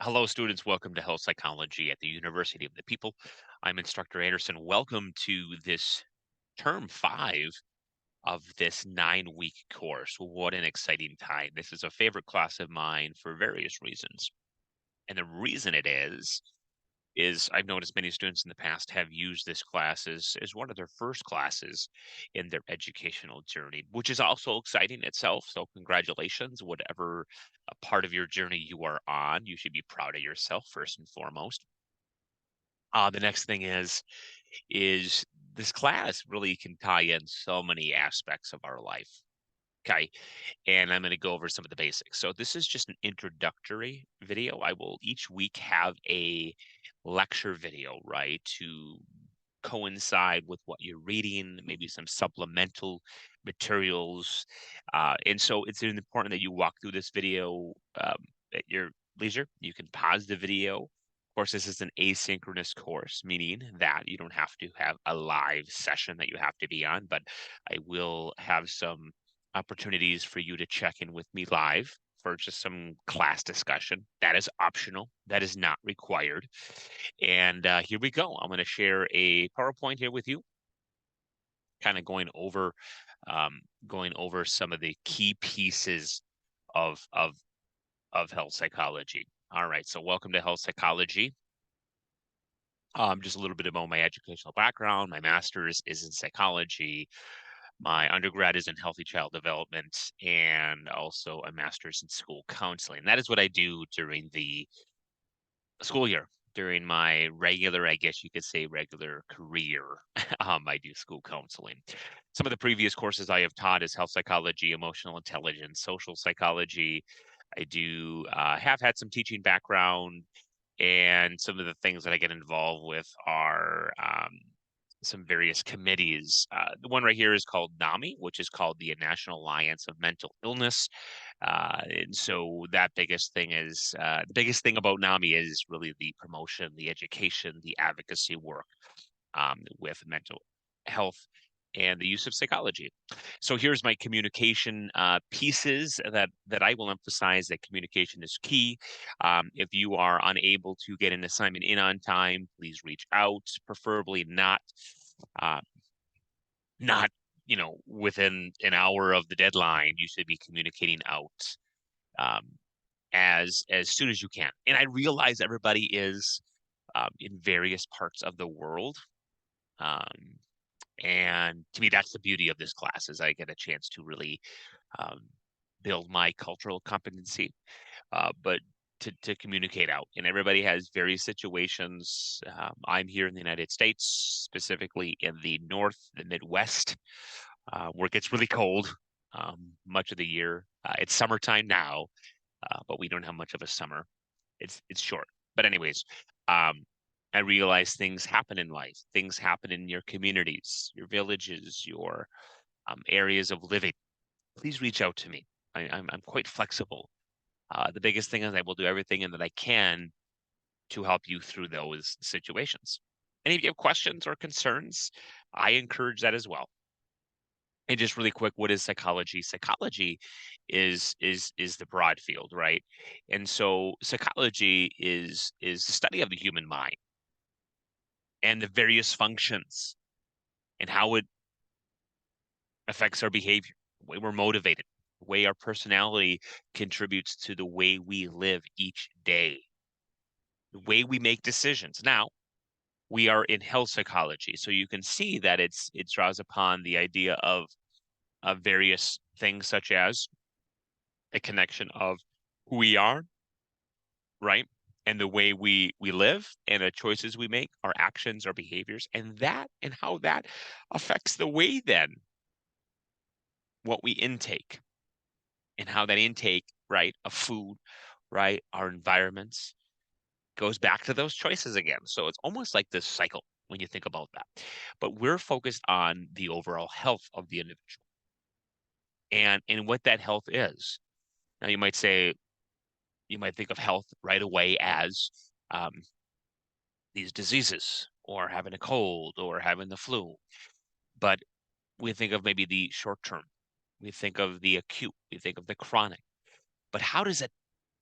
Hello, students. Welcome to Health Psychology at the University of the People. I'm Instructor Anderson. Welcome to this term five of this 9-week course. What an exciting time. This is a favorite class of mine for various reasons. And the reason it is I've noticed many students in the past have used this class as one of their first classes in their educational journey, which is also exciting itself. So, congratulations, whatever part of your journey you are on, you should be proud of yourself first and foremost. The next thing is this class really can tie in so many aspects of our life. Okay. And I'm going to go over some of the basics. So this is just an introductory video. I will each week have a lecture video, right, to coincide with what you're reading, maybe some supplemental materials. And so it's important that you walk through this video at your leisure. You can pause the video. Of course, this is an asynchronous course, meaning that you don't have to have a live session that you have to be on, but I will have some opportunities for you to check in with me live for just some class discussion. That is optional. That is not required. And here we go. I'm going to share a PowerPoint here with you, kind of going over some of the key pieces of of of health psychology. All right. So welcome to health psychology. Just a little bit about my educational background. My master's is in psychology. My undergrad is in healthy child development and also a master's in school counseling. That is what I do during the school year. During my regular, I guess you could say regular career, I do school counseling. Some of the previous courses I have taught is health psychology, emotional intelligence, social psychology. I do have had some teaching background, and some of the things that I get involved with are some various committees. The one right here is called NAMI, which is called the National Alliance of Mental Illness. And so that biggest thing is the biggest thing about NAMI is really the promotion, the education, the advocacy work with mental health and the use of psychology. So here's my communication pieces that I will emphasize that communication is key. If you are unable to get an assignment in on time, please reach out, preferably uh, not within an hour of the deadline. You should be communicating out um, as soon as you can. And I realize everybody is in various parts of the world. Um, and to me, that's the beauty of this class is I get a chance to really um, build my cultural competency, but to communicate out. And everybody has various situations. I'm here in the United States, specifically in the North, the Midwest, where it gets really cold much of the year. It's summertime now, but we don't have much of a summer. It's short. But anyways, um, I realize things happen in life. Things happen in your communities, your villages, your areas of living. Please reach out to me. I'm quite flexible. The biggest thing is I will do everything and that I can to help you through those situations. And if you have questions or concerns, I encourage that as well. And just really quick, what is psychology? Psychology is the broad field, right? And so psychology is the study of the human mind and the various functions and how it affects our behavior, the way we're motivated, the way our personality contributes to the way we live each day, the way we make decisions. Now, we are in health psychology, so you can see that it draws upon the idea of various things such as a connection of who we are, right? And the way we live and the choices we make, our actions, our behaviors, and that and how that affects the way then what we intake and how that intake, right, of food, right, our environments goes back to those choices again. So it's almost like this cycle when you think about that. But we're focused on the overall health of the individual and what that health is. Now you might think of health right away as um, these diseases or having a cold or having the flu. But we think of maybe the short term. We think of the acute. We think of the chronic. But how does it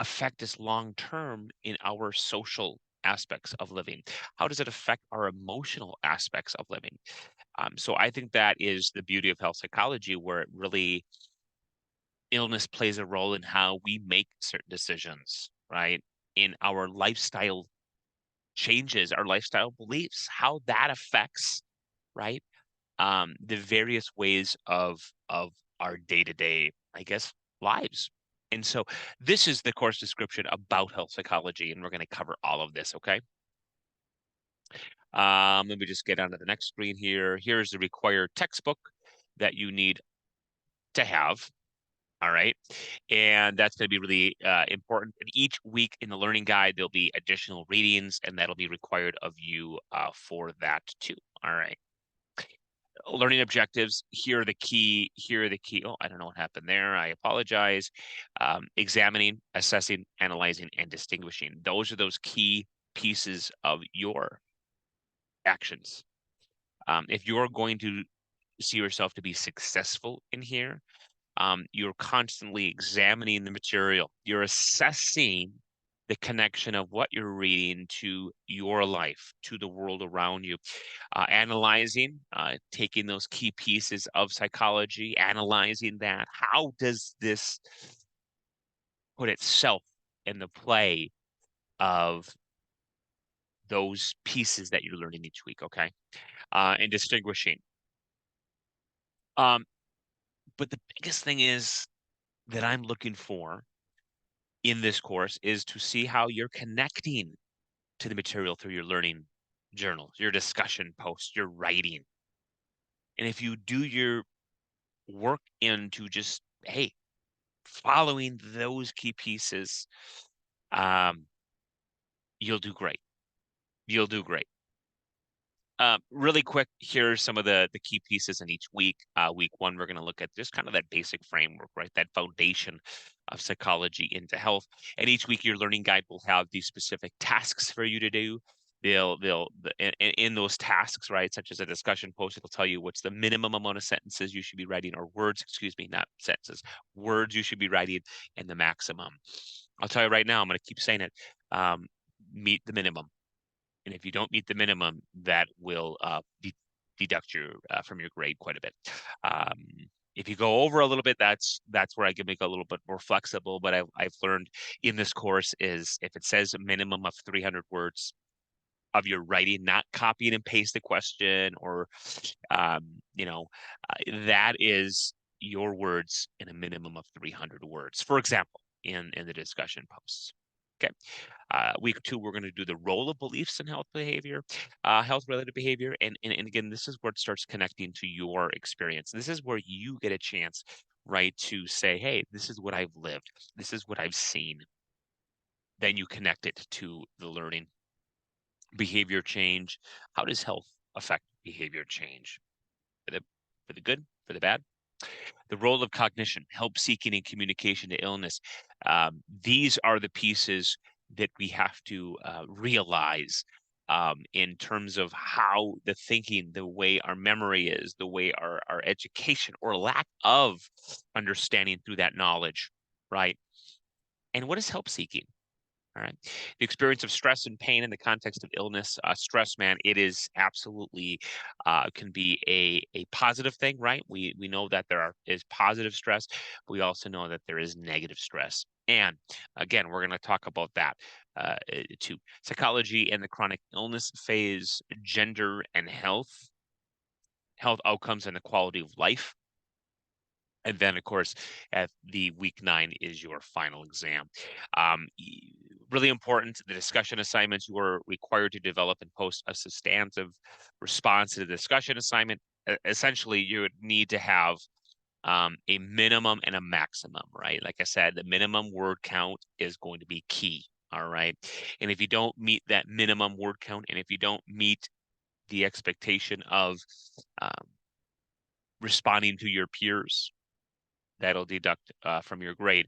affect us long term in our social aspects of living? How does it affect our emotional aspects of living? So I think that is the beauty of health psychology, where it really illness plays a role in how we make certain decisions, right? In our lifestyle changes, our lifestyle beliefs, how that affects, right? The various ways of our day-to-day, I guess, lives. And so this is the course description about health psychology, and we're going to cover all of this, okay? Let me just get onto the next screen here. Here's the required textbook that you need to have. All right. And that's going to be really important. And each week in the learning guide, there'll be additional readings, and that'll be required of you for that too. All right. Learning objectives. Here are the key. Here are the key. Oh, I don't know what happened there. I apologize. Examining, assessing, analyzing, and distinguishing. Those are those key pieces of your actions. If you're going to see yourself to be successful in here, you're constantly examining the material. You're assessing the connection of what you're reading to your life, to the world around you, analyzing, taking those key pieces of psychology, analyzing that. How does this put itself in the play of those pieces that you're learning each week? Okay. And distinguishing. Um, but the biggest thing is that I'm looking for in this course is to see how you're connecting to the material through your learning journals, your discussion posts, your writing. And if you do your work into just, hey, following those key pieces, um, you'll do great. You'll do great. Really quick, here's some of the key pieces in each week. Week one, we're going to look at just kind of that basic framework, right? That foundation of psychology into health. And each week, your learning guide will have these specific tasks for you to do. In those tasks, right, such as a discussion post, it'll tell you what's the minimum amount of sentences you should be writing, or words, excuse me, not sentences, words you should be writing, and the maximum. I'll tell you right now, I'm going to keep saying it. Meet the minimum. And if you don't meet the minimum, that will deduct you from your grade quite a bit. Um, if you go over a little bit, that's where I can make a little bit more flexible. But I've learned in this course is if it says a minimum of 300 words of your writing, not copying and paste the question, or um, you know, that is your words in a minimum of 300 words, for example, in the discussion posts. Okay. Week two, we're going to do the role of beliefs in health behavior, health-related behavior. And again, this is where it starts connecting to your experience. This is where you get a chance, right, to say, hey, this is what I've lived. This is what I've seen. Then you connect it to the learning. Behavior change. How does health affect behavior change? For the good, for the bad? The role of cognition, help seeking and communication to illness. These are the pieces that we have to realize in terms of how the thinking, the way our memory is, the way our education or lack of understanding through that knowledge, right? And what is help seeking? All right. The experience of stress and pain in the context of illness, stress, man, it is absolutely can be a positive thing, right? We know that is positive stress. But we also know that there is negative stress. And again, we're going to talk about that too. Psychology and the chronic illness phase, gender and health outcomes and the quality of life. And then, of course, at the week 9 is your final exam. Really important, the discussion assignments, you are required to develop and post a substantive response to the discussion assignment. Essentially, you would need to have a minimum and a maximum, right? Like I said, the minimum word count is going to be key, all right? And if you don't meet that minimum word count, and if you don't meet the expectation of um, responding to your peers, that'll deduct from your grade.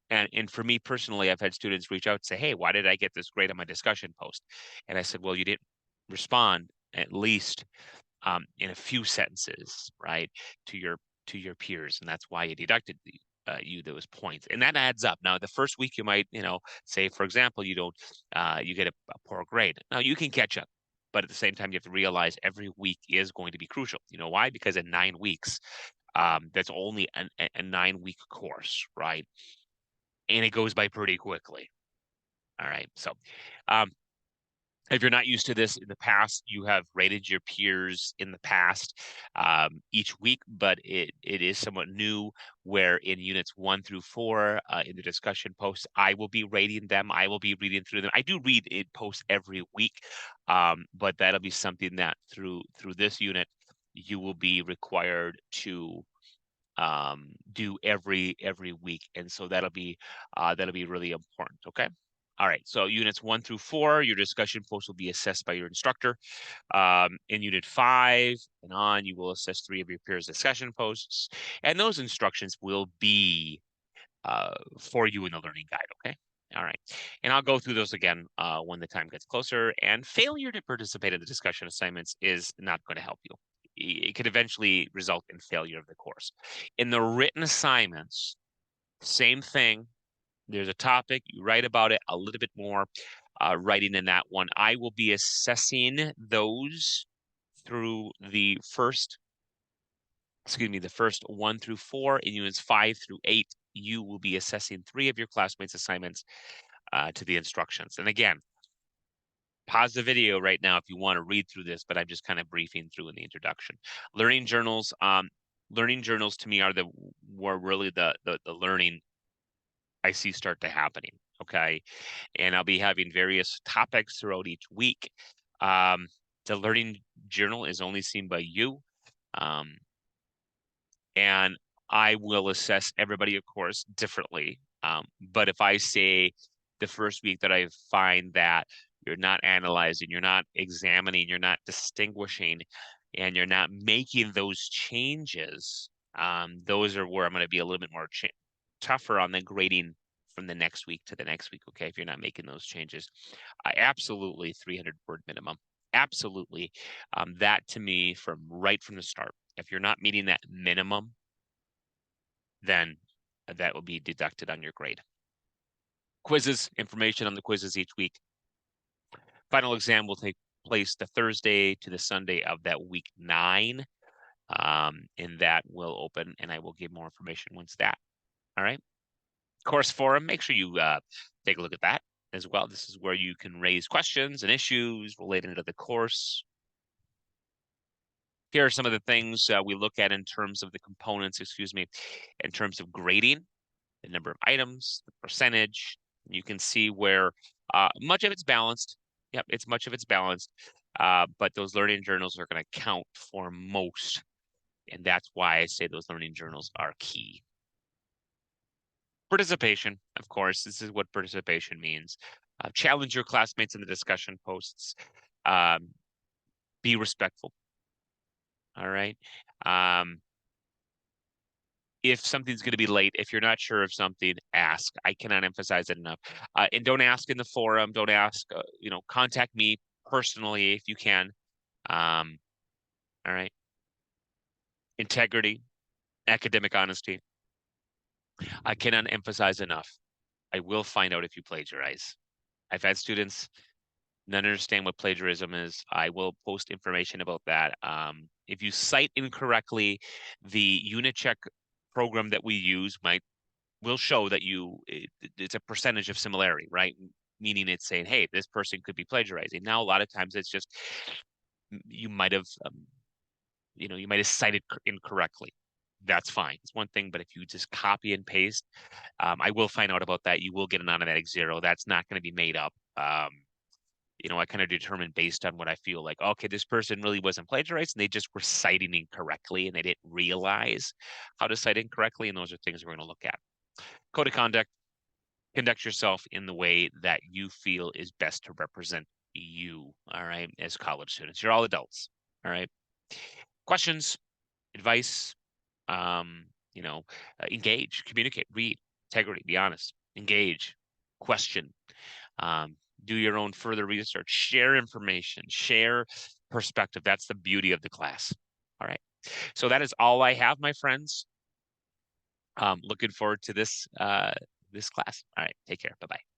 And for me personally, I've had students reach out and say, hey, why did I get this grade on my discussion post? And I said, well, you didn't respond at least in a few sentences, right, to your peers, and that's why you deducted you those points, and that adds up. Now, the first week you might, say, for example, you don't, you get a poor grade. Now you can catch up, but at the same time, you have to realize every week is going to be crucial. You know why? Because in 9 weeks, that's only a 9 week course, right? And it goes by pretty quickly. All right, so um, if you're not used to this in the past, you have rated your peers in the past each week, but it is somewhat new where in units 1 through 4 in the discussion posts, I will be rating them. I will be reading through them. I do read it posts every week, but that'll be something that through this unit, you will be required to do every week, and so that'll be really important. Okay. All right, so units 1 through 4, your discussion post will be assessed by your instructor. In unit 5 and on, you will assess 3 of your peers' discussion posts, and those instructions will be for you in the learning guide, okay? All right, and I'll go through those again when the time gets closer, and failure to participate in the discussion assignments is not going to help you. It could eventually result in failure of the course. In the written assignments, same thing. There's a topic, you write about it a little bit more, writing in that one. I will be assessing those through the first 1 through 4. In units 5 through 8, you will be assessing 3 of your classmates' assignments to the instructions. And again, pause the video right now if you want to read through this, but I'm just kind of briefing through in the introduction. Learning journals to me are really the learning I see start to happening. Okay. And I'll be having various topics throughout each week. The learning journal is only seen by you. And I will assess everybody, of course, differently. But if I say the first week that I find that you're not analyzing, you're not examining, you're not distinguishing, and you're not making those changes, those are where I'm going to be a little bit more tougher on the grading from the next week to the next week. Okay, if you're not making those changes, absolutely 300-word minimum. Absolutely, that to me right from the start. If you're not meeting that minimum, then that will be deducted on your grade. Quizzes, information on the quizzes each week. Final exam will take place the Thursday to the Sunday of that week 9. And that will open, and I will give more information once that. All right. Course forum, make sure you take a look at that as well. This is where you can raise questions and issues related to the course. Here are some of the things we look at in terms of the components, in terms of grading, the number of items, the percentage. You can see where much of it's balanced. Yep, much of it's balanced, but those learning journals are going to count for most. And that's why I say those learning journals are key. Participation, of course, this is what participation means. Challenge your classmates in the discussion posts. Be respectful. All right. If something's going to be late, if you're not sure of something, ask. I cannot emphasize it enough. And don't ask in the forum. Don't ask, contact me personally if you can. All right. Integrity, academic honesty. I cannot emphasize enough. I will find out if you plagiarize. I've had students not understand what plagiarism is. I will post information about that. If you cite incorrectly, the UniCheck program that we use will show that it's a percentage of similarity, right? Meaning it's saying, hey, this person could be plagiarizing. Now, a lot of times it's just you might have, you might have cited incorrectly. That's fine. It's one thing, but if you just copy and paste, I will find out about that. You will get an automatic 0. That's not going to be made up. I kind of determine based on what I feel like, okay, this person really wasn't plagiarized and they just were citing incorrectly and they didn't realize how to cite incorrectly. And those are things we're going to look at. Code of conduct, conduct yourself in the way that you feel is best to represent you, all right, as college students. You're all adults, all right? Questions, advice, engage, communicate, read, integrity, be honest, engage, question, do your own further research, share information, share perspective. That's the beauty of the class. All right. So that is all I have, my friends. Looking forward to this class. All right, take care. Bye bye.